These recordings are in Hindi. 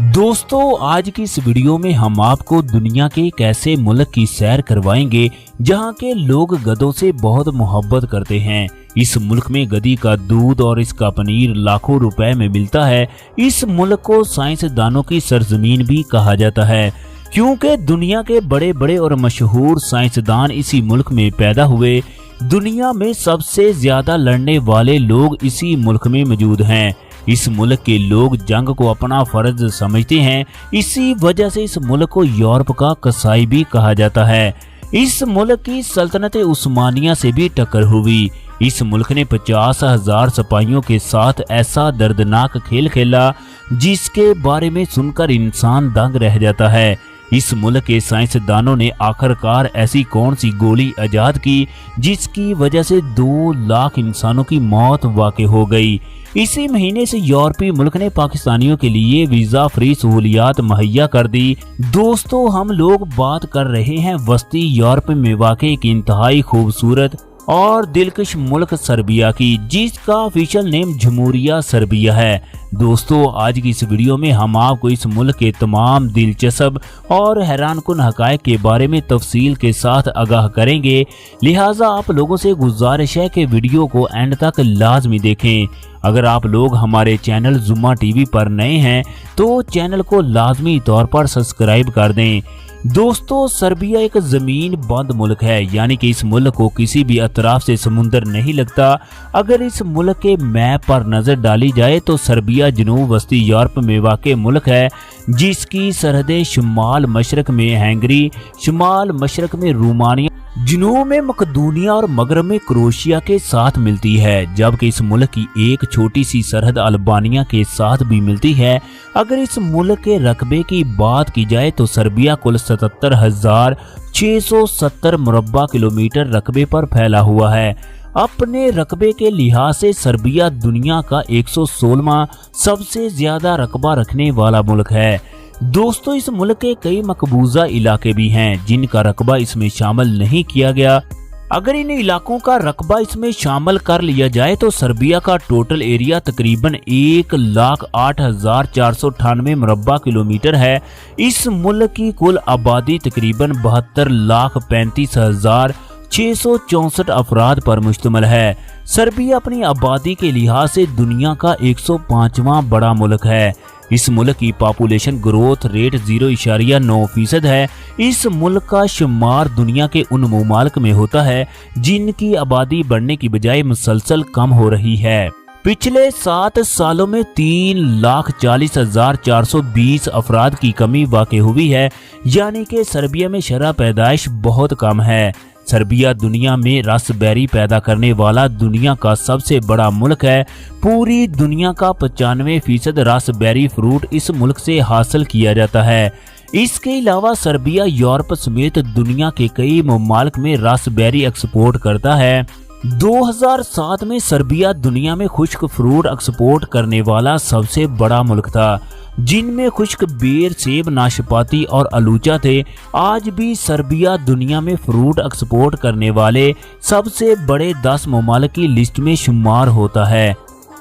दोस्तों आज की इस वीडियो में हम आपको दुनिया के एक ऐसे मुल्क की सैर करवाएंगे जहां के लोग गधों से बहुत मोहब्बत करते हैं। इस मुल्क में गधी का दूध और इसका पनीर लाखों रुपए में मिलता है। इस मुल्क को साइंसदानों की सरजमीन भी कहा जाता है क्योंकि दुनिया के बड़े बड़े और मशहूर साइंसदान इसी मुल्क में पैदा हुए। दुनिया में सबसे ज्यादा लड़ने वाले लोग इसी मुल्क में मौजूद हैं। इस मुल्क के लोग जंग को अपना फर्ज समझते हैं। इसी वजह से इस मुल्क को यूरोप का कसाई भी कहा जाता है। इस मुल्क की सल्तनत उस्मानिया से भी टक्कर हुई। इस मुल्क ने 50,000 सिपाहियों के साथ ऐसा दर्दनाक खेल खेला जिसके बारे में सुनकर इंसान दंग रह जाता है। इस मुल्क के साइंसदानों ने आखिरकार ऐसी कौन सी गोली इजाद की जिसकी वजह से 2 लाख इंसानों की मौत वाक़ई हो गई। इसी महीने से यूरोपीय मुल्क ने पाकिस्तानियों के लिए वीजा फ्री सहूलियात मुहैया कर दी। दोस्तों हम लोग बात कर रहे हैं वस्ती यूरोप में वाक़ई एक इंतहाई खूबसूरत और दिलकश मुल्क सर्बिया की, जिसका ऑफिशियल नेम जमहूरिया सर्बिया है। दोस्तों आज की इस वीडियो में हम आपको इस मुल्क के तमाम दिलचस्प और हैरानकुन हक़ाइक़ के बारे में तफसील के साथ आगाह करेंगे, लिहाजा आप लोगों से गुजारिश है कि वीडियो को एंड तक लाजमी देखें। अगर आप लोग हमारे चैनल जुम्मा टीवी पर नए हैं तो चैनल को लाजमी तौर पर सब्सक्राइब कर दें। दोस्तों सर्बिया एक जमीन बंद मुल्क है, यानी कि इस मुल्क को किसी भी अतराफ से समुंदर नहीं लगता। अगर इस मुल्क के मैप पर नजर डाली जाए तो सर्बिया जनूब वस्ती यूरोप में वाक़ई मुल्क है, जिसकी सरहदें शुमाल मशरक में हंगरी, शुमाल मशरक में रोमानिया, जनूब में मकदूनिया और मगरब में क्रोएशिया के साथ मिलती है, जबकि इस मुल्क की एक छोटी सी सरहद अल्बानिया के साथ भी मिलती है। अगर इस मुल्क के रकबे की बात की जाए तो सर्बिया कुल 77,670 मुरब्बा किलोमीटर रकबे पर फैला हुआ है। अपने रकबे के लिहाज से सर्बिया दुनिया का 116वां सबसे ज्यादा रकबा रखने वाला मुल्क है। दोस्तों इस मुल्क के कई मकबूजा इलाके भी हैं जिनका रकबा इसमें शामिल नहीं किया गया। अगर इन इलाकों का रकबा इसमें शामिल कर लिया जाए तो सर्बिया का टोटल एरिया तकरीबन 1,08,498 मुरब्बा किलोमीटर है। इस मुल्क की कुल आबादी तकरीबन 72,35,664 अफराद पर मुश्तमिल है। सर्बिया अपनी आबादी के लिहाज से दुनिया का 105वां बड़ा मुल्क है। इस मुल्क की पॉपुलेशन ग्रोथ रेट 0.9% है। इस मुल्क का शुमार दुनिया के उन ममालिक में होता है जिनकी आबादी बढ़ने की बजाय मुसलसल कम हो रही है। पिछले 7 सालों में 3,40,420 अफराद की कमी वाक़ई हुई है, यानी कि सर्बिया में शरह पैदाइश बहुत कम है। सर्बिया दुनिया में रास्पबेरी पैदा करने वाला दुनिया का सबसे बड़ा मुल्क है। पूरी दुनिया का 95% रास्पबेरी फ्रूट इस मुल्क से हासिल किया जाता है। इसके अलावा सर्बिया यूरोप समेत दुनिया के कई ममालिक में रास्पबेरी एक्सपोर्ट करता है। 2007 में सर्बिया दुनिया में खुश्क फ्रूट एक्सपोर्ट करने वाला सबसे बड़ा मुल्क था, जिनमें खुश्क बेर, सेब, नाशपाती और आलूचा थे। आज भी सर्बिया दुनिया में फ्रूट एक्सपोर्ट करने वाले सबसे बड़े 10 ममालिक की लिस्ट में शुमार होता है।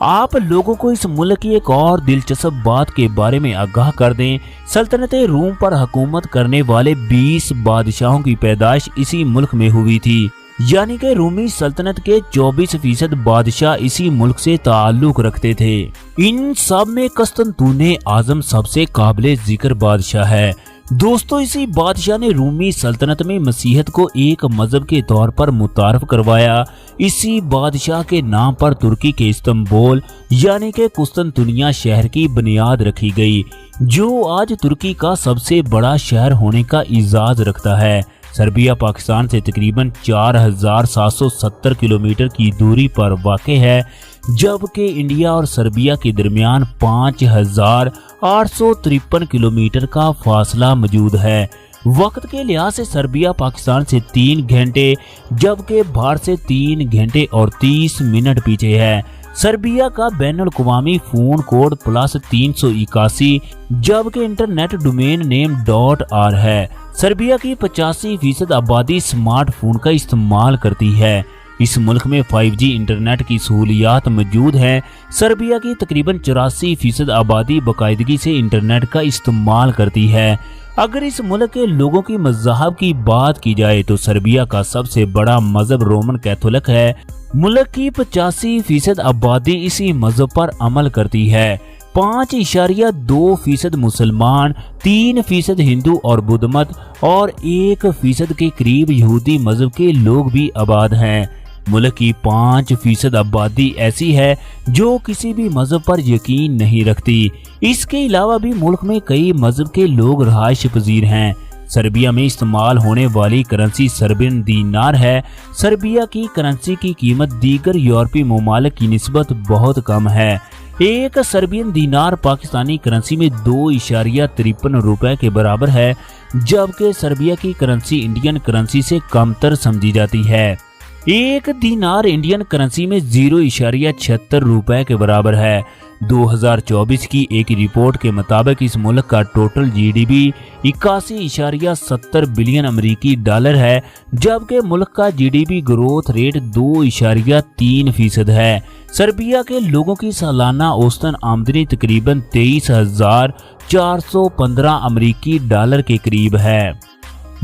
आप लोगों को इस मुल्क की एक और दिलचस्प बात के बारे में आगाह कर दें। सल्तनत रूम पर हुकूमत करने वाले 20 बादशाहों की पैदाइश इसी मुल्क में हुई थी, यानी कि रूमी सल्तनत के 24% बादशाह इसी मुल्क से ताल्लुक रखते थे। इन सब में कस्तंतुने आजम सबसे काबिल जिक्र बादशाह है। दोस्तों इसी बादशाह ने रूमी सल्तनत में मसीहत को एक मजहब के तौर पर मुतारफ करवाया। इसी बादशाह के नाम पर तुर्की के इस्तांबुल यानी कि कुस्तंतुनिया शहर की बुनियाद रखी गई, जो आज तुर्की का सबसे बड़ा शहर होने का इजाज़ रखता है। सर्बिया पाकिस्तान से तकरीबन 4,770 किलोमीटर की दूरी पर वाक़ई है, जबकि इंडिया और सर्बिया के दरमियान 5,853 किलोमीटर का फासला मौजूद है। वक्त के लिहाज से सर्बिया पाकिस्तान से 3 घंटे जबकि भारत से 3 घंटे और 30 मिनट पीछे है। सर्बिया का बैनुल-अक़वामी फ़ोन कोड +381 जबकि इंटरनेट डोमेन नेम .r है। सर्बिया की 85% आबादी स्मार्टफोन का इस्तेमाल करती है। इस मुल्क में 5G इंटरनेट की सहूलियात मौजूद हैं। सर्बिया की तकरीबन 84% आबादी बाकायदगी से इंटरनेट का इस्तेमाल करती है। अगर इस मुल्क के लोगों की मज़हब की बात की जाए तो सर्बिया का सबसे बड़ा मजहब रोमन कैथोलिक है। मुल्क की 85% आबादी इसी मजहब पर अमल करती है। 5.2% मुसलमान, 3% हिंदू और बुद्ध मत और 1% के करीब यहूदी मजहब के लोग भी आबाद हैं। मुल्क की 5% आबादी ऐसी है जो किसी भी मजहब पर यकीन नहीं रखती। इसके अलावा भी मुल्क में कई मजहब के लोग रहायश पजीर हैं। सर्बिया में इस्तेमाल होने वाली करेंसी सर्बियन दीनार है। सर्बिया की करेंसी की कीमत दीगर यूरोपीय ममालिक की निस्बत बहुत कम है। एक सर्बियन दीनार पाकिस्तानी करेंसी में 2.53 रुपए के बराबर है, जबकि सर्बिया की करेंसी इंडियन करेंसी से कमतर समझी जाती है। एक दीनार इंडियन करेंसी में 0.76 रुपए के बराबर है। 2024 की एक रिपोर्ट के मुताबिक इस मुल्क का टोटल जीडीपी 81.70 बिलियन अमेरिकी डॉलर है, जबकि मुल्क का जीडीपी ग्रोथ रेट 2.3% है। सर्बिया के लोगों की सालाना औसतन आमदनी तकरीबन 23,415 अमेरिकी डॉलर के करीब है,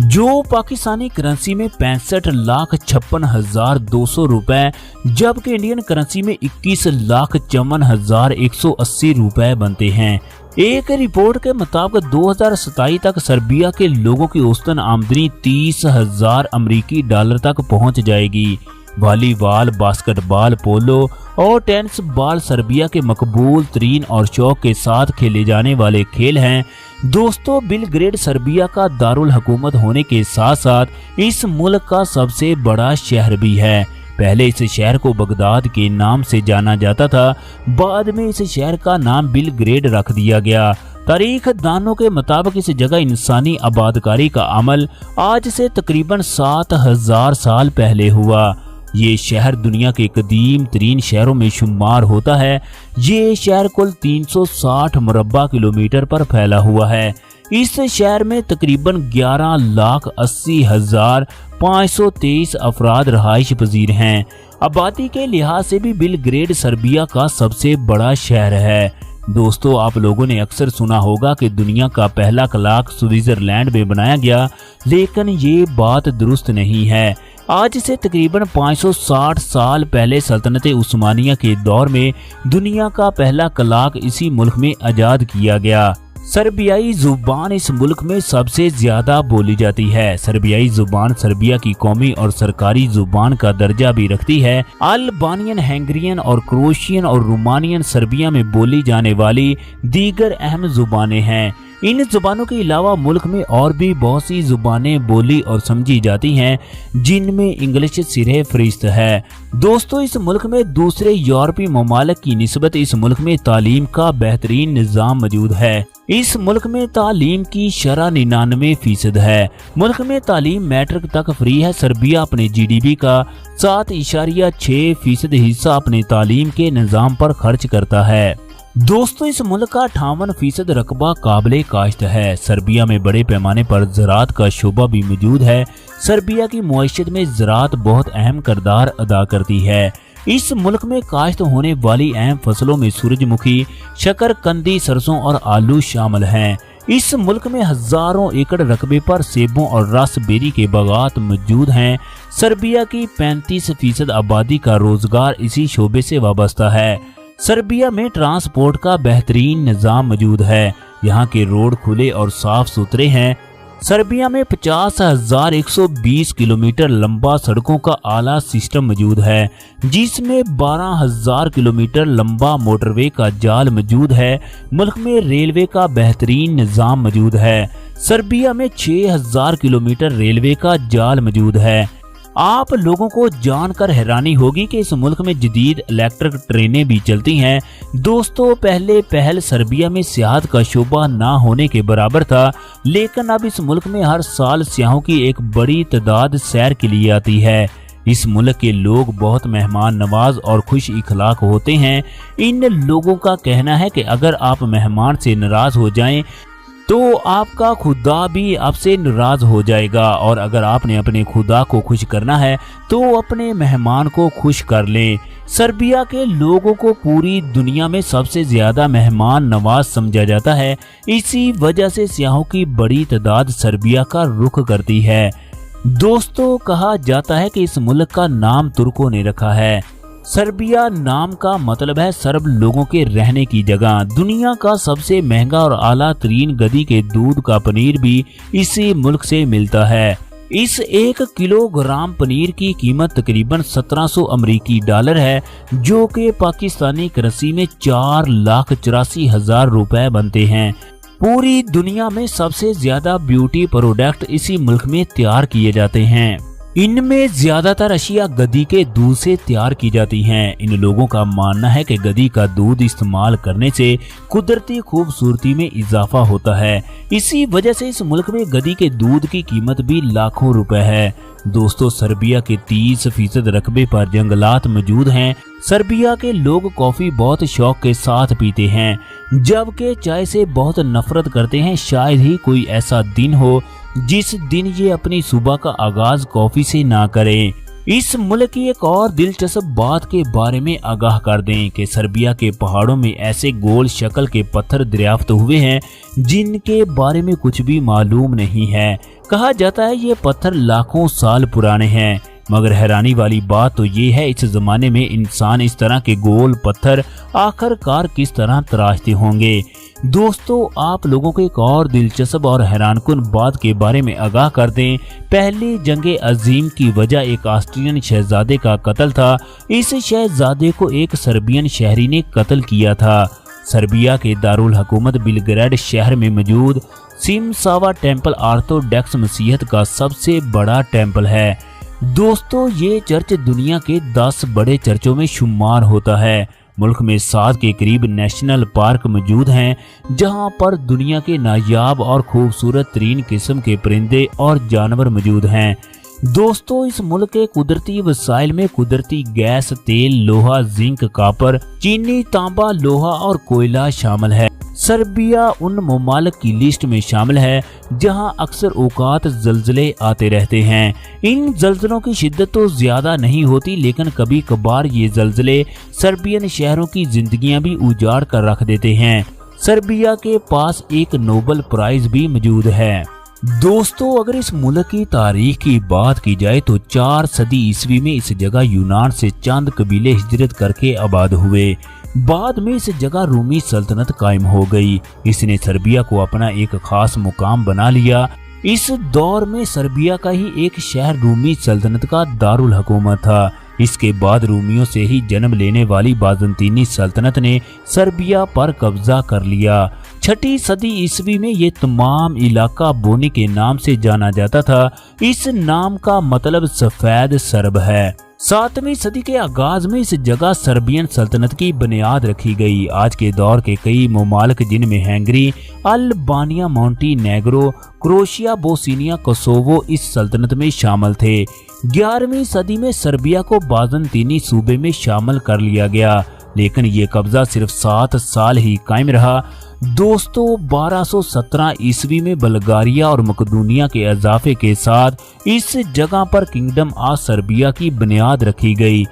जो पाकिस्तानी करेंसी में 65,56,200 रुपए, जबकि इंडियन करेंसी में 21,54,180 रुपए बनते हैं। एक रिपोर्ट के मुताबिक 2027 तक सर्बिया के लोगों की औसतन आमदनी 30,000 अमेरिकी डॉलर तक पहुंच जाएगी। वॉलीबॉल, बास्केटबॉल, पोलो और टेनिस बॉल सर्बिया के मकबूल तरीन और शौक के साथ खेले जाने वाले खेल हैं। दोस्तों, बेलग्रेड सर्बिया का दारुल हुकूमत होने के साथ साथ इस मुल्क का सबसे बड़ा शहर भी है। पहले इस शहर को बगदाद के नाम से जाना जाता था, बाद में इस शहर का नाम बेलग्रेड रख दिया गया। तारीख दानों के मुताबिक इस जगह इंसानी आबादकारी का अमल आज से तकरीबन 7,000 साल पहले हुआ। ये शहर दुनिया के कदीम तरीन शहरों में शुमार होता है। ये शहर कुल 360 मुरब्बा किलोमीटर पर फैला हुआ है। इस शहर में तकरीबन 11,80,523 अफराद रहायश पजीर हैं। आबादी के लिहाज से भी बेलग्रेड सर्बिया का सबसे बड़ा शहर है। दोस्तों, आप लोगों ने अक्सर सुना होगा कि दुनिया का पहला क्लॉक स्विट्जरलैंड में बनाया गया, लेकिन ये बात दुरुस्त नहीं है। आज से तकरीबन 560 साल पहले सल्तनत उस्मानिया के दौर में दुनिया का पहला क्लॉक इसी मुल्क में आजाद किया गया। सर्बियाई जुबान इस मुल्क में सबसे ज्यादा बोली जाती है। सर्बियाई जुबान सर्बिया की कौमी और सरकारी जुबान का दर्जा भी रखती है। अल्बानियन, हैंगरियन और क्रोशियन और रोमानियन सर्बिया में बोली जाने वाली दीगर अहम जुबानें हैं। इन जुबानों के अलावा मुल्क में और भी बहुत सी जुबानें बोली और समझी जाती हैं, जिनमें इंग्लिश सिरे फरिश्त है। दोस्तों, इस मुल्क में दूसरे यूरोपीय ममालिक की निस्बत इस मुल्क में तालीम का बेहतरीन निज़ाम मौजूद है। इस मुल्क में तालीम की शरह 99% है। मुल्क में तालीम मैट्रिक तक फ्री है। सर्बिया अपने जीडीपी का 7.6% हिस्सा अपने तालीम के निज़ाम पर खर्च करता है। दोस्तों, इस मुल्क का 58% रकबा काबिले काश्त है। सर्बिया में बड़े पैमाने पर ज़राअत का शोबा भी मौजूद है। सर्बिया की मुआशरत में ज़राअत बहुत अहम किरदार अदा करती है। इस मुल्क में काश्त होने वाली अहम फसलों में सूरजमुखी, शकरकंदी, सरसों और आलू शामिल हैं। इस मुल्क में हजारों एकड़ रकबे पर सेबों और रासबेरी के बागात मौजूद हैं। सर्बिया की 35% आबादी का रोजगार इसी शोबे से वाबस्ता है। सर्बिया में ट्रांसपोर्ट का बेहतरीन निज़ाम मौजूद है। यहाँ के रोड खुले और साफ सुथरे हैं। सर्बिया में 50,120 किलोमीटर लंबा सड़कों का आला सिस्टम मौजूद है, जिसमें 12,000 किलोमीटर लंबा मोटरवे का जाल मौजूद है। मुल्क में रेलवे का बेहतरीन निज़ाम मौजूद है। सर्बिया में 6,000 किलोमीटर रेलवे का जाल मौजूद है। आप लोगों को जानकर हैरानी होगी कि इस मुल्क में जदीद इलेक्ट्रिक ट्रेनें भी चलती हैं। दोस्तों, पहले पहल सर्बिया में सियाहत का शोबा ना होने के बराबर था, लेकिन अब इस मुल्क में हर साल सियाहों की एक बड़ी तादाद सैर के लिए आती है। इस मुल्क के लोग बहुत मेहमान नवाज और खुश इखलाक होते हैं। इन लोगों का कहना है कि अगर आप मेहमान से नाराज हो जाएं तो आपका खुदा भी आपसे नाराज हो जाएगा। और अगर आपने अपने खुदा को खुश करना है तो अपने मेहमान को खुश कर लें। सर्बिया के लोगों को पूरी दुनिया में सबसे ज्यादा मेहमान नवाज समझा जाता है। इसी वजह से सियाहों की बड़ी तादाद सर्बिया का रुख करती है। दोस्तों, कहा जाता है कि इस मुल्क का नाम तुर्कों ने रखा है। सर्बिया नाम का मतलब है सर्ब लोगों के रहने की जगह। दुनिया का सबसे महंगा और आला तरीन गधी के दूध का पनीर भी इसी मुल्क से मिलता है। इस 1 किलोग्राम पनीर की कीमत तकरीबन 1700 अमरीकी डॉलर है, जो कि पाकिस्तानी करेंसी में 4,84,000 रुपए बनते हैं। पूरी दुनिया में सबसे ज्यादा ब्यूटी प्रोडक्ट इसी मुल्क में तैयार किए जाते हैं। इनमें ज्यादातर अशिया गधी के दूध से तैयार की जाती हैं। इन लोगों का मानना है कि गधी का दूध इस्तेमाल करने से कुदरती खूबसूरती में इजाफा होता है। इसी वजह से इस मुल्क में गधी के दूध की कीमत भी लाखों रुपए है। दोस्तों, सर्बिया के 30% रकबे पर जंगलात मौजूद हैं। सर्बिया के लोग कॉफी बहुत शौक के साथ पीते हैं, जबकि चाय से बहुत नफरत करते हैं। शायद ही कोई ऐसा दिन हो जिस दिन ये अपनी सुबह का आगाज कॉफी से ना करें। इस मुल्क की एक और दिलचस्प बात के बारे में आगाह कर दें कि सर्बिया के पहाड़ों में ऐसे गोल शक्ल के पत्थर दरियाफ्त हुए हैं जिनके बारे में कुछ भी मालूम नहीं है। कहा जाता है ये पत्थर लाखों साल पुराने हैं। मगर हैरानी वाली बात तो ये है, इस जमाने में इंसान इस तरह के गोल पत्थर आखिरकार किस तरह तराशते होंगे। दोस्तों, आप लोगों को एक और दिलचस्प और हैरानकुन बात के बारे में आगाह कर दें। पहली जंगे अजीम की वजह एक ऑस्ट्रियन शहजादे का कत्ल था। इस शहजादे को एक सर्बियन शहरी ने कत्ल किया था। सर्बिया के दारुल हुकूमत बेलग्रेड शहर में मौजूद सिमसावा टेम्पल ऑर्थोडॉक्स मसीहत का सबसे बड़ा टेम्पल है। दोस्तों, ये चर्च दुनिया के 10 बड़े चर्चों में शुमार होता है। मुल्क में 7 के करीब नेशनल पार्क मौजूद हैं, जहां पर दुनिया के नायाब और खूबसूरत तरीन किस्म के परिंदे और जानवर मौजूद हैं। दोस्तों, इस मुल्क के कुदरती वसाइल में कुदरती गैस, तेल, लोहा, जिंक, कॉपर, चीनी, तांबा, लोहा और कोयला शामिल है। सर्बिया उन ममालिक की लिस्ट में शामिल है जहां अक्सर औकात जल्जले आते रहते हैं। इन जल्जलों की शिद्दत तो ज्यादा नहीं होती, लेकिन कभी कभार ये जल्जले सर्बियन शहरों की जिंदगियां भी उजाड़ कर रख देते हैं। सर्बिया के पास एक नोबेल प्राइज भी मौजूद है। दोस्तों, अगर इस मुल्क की तारीख की बात की जाए तो 4 सदी ईस्वी में इस जगह यूनान से चंद कबीले हिजरत करके आबाद हुए। बाद में इस जगह रूमी सल्तनत कायम हो गई। इसने सर्बिया को अपना एक खास मुकाम बना लिया। इस दौर में सर्बिया का ही एक शहर रूमी सल्तनत का दारुल हुकूमत था। इसके बाद रूमियों से ही जन्म लेने वाली बाज़ंतीनी सल्तनत ने सर्बिया पर कब्जा कर लिया। 6ठी सदी ईस्वी में ये तमाम इलाका बोनी के नाम से जाना जाता था। इस नाम का मतलब सफेद सर्ब है। 7वीं सदी के आगाज में इस जगह सर्बियन सल्तनत की बुनियाद रखी गई। आज के दौर के कई ममालिक जिनमें Hungary, Albania, मोंटीनेग्रो, Croatia, Bosnia, Kosovo इस सल्तनत में शामिल थे। 11वीं सदी में सर्बिया को बाज़ंतीनी सूबे में शामिल कर लिया गया, लेकिन ये कब्जा सिर्फ 7 साल ही कायम रहा। दोस्तों, 1217 ईस्वी में बल्गारिया और मकदूनिया के इजाफे के साथ इस जगह पर किंगडम ऑफ सर्बिया की बुनियाद रखी गई।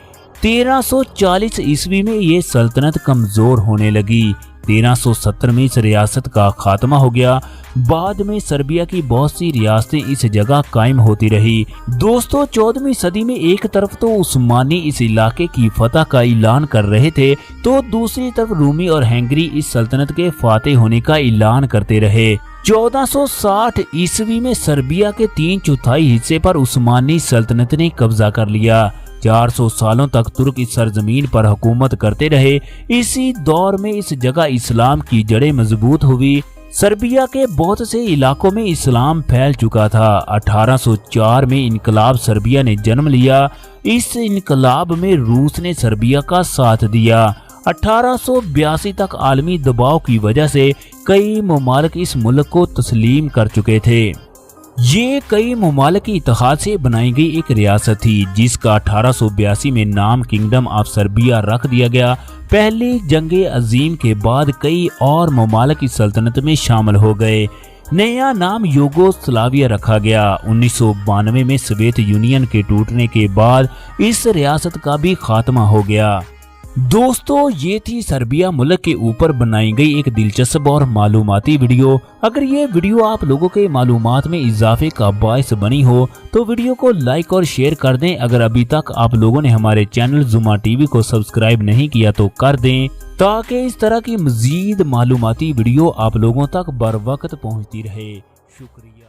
1340 ईस्वी में ये सल्तनत कमजोर होने लगी। 1370 में इस रियासत का खात्मा हो गया। बाद में सर्बिया की बहुत सी रियासतें इस जगह कायम होती रही। दोस्तों, 14वीं सदी में एक तरफ तो उस्मानी इस इलाके की फतह का ऐलान कर रहे थे, तो दूसरी तरफ रूमी और हैंगरी इस सल्तनत के फातेह होने का ऐलान करते रहे। 1460 ईस्वी में सर्बिया के 3/4 हिस्से पर उस्मानी सल्तनत ने कब्जा कर लिया। 400 सालों तक तुर्क इस सरजमीन पर हुकूमत करते रहे। इसी दौर में इस जगह इस्लाम की जड़ें मजबूत हुई। सर्बिया के बहुत से इलाकों में इस्लाम फैल चुका था। 1804 में इनकलाब सर्बिया ने जन्म लिया। इस इनकलाब में रूस ने सर्बिया का साथ दिया। 1882 तक आलमी दबाव की वजह से कई ममालिक इस मुल्क को तस्लीम कर चुके थे। ये कई ममालिक के इत्तेहाद से बनाई गई एक रियासत थी जिसका 1882 में नाम किंगडम ऑफ सर्बिया रख दिया गया। पहली जंग अजीम के बाद कई और ममालिक की सल्तनत में शामिल हो गए। नया नाम यूगोस्लाविया रखा गया। 1992 में सोवियत यूनियन के टूटने के बाद इस रियासत का भी खात्मा हो गया। दोस्तों, ये थी सर्बिया मुल्क के ऊपर बनाई गई एक दिलचस्प और मालूमाती वीडियो। अगर ये वीडियो आप लोगों के मालूमात में इजाफे का बायस बनी हो तो वीडियो को लाइक और शेयर कर दें। अगर अभी तक आप लोगों ने हमारे चैनल जुमा टीवी को सब्सक्राइब नहीं किया तो कर दें, ताकि इस तरह की मजीद मालूमाती वीडियो आप लोगों तक बर वक्त पहुँचती रहे। शुक्रिया।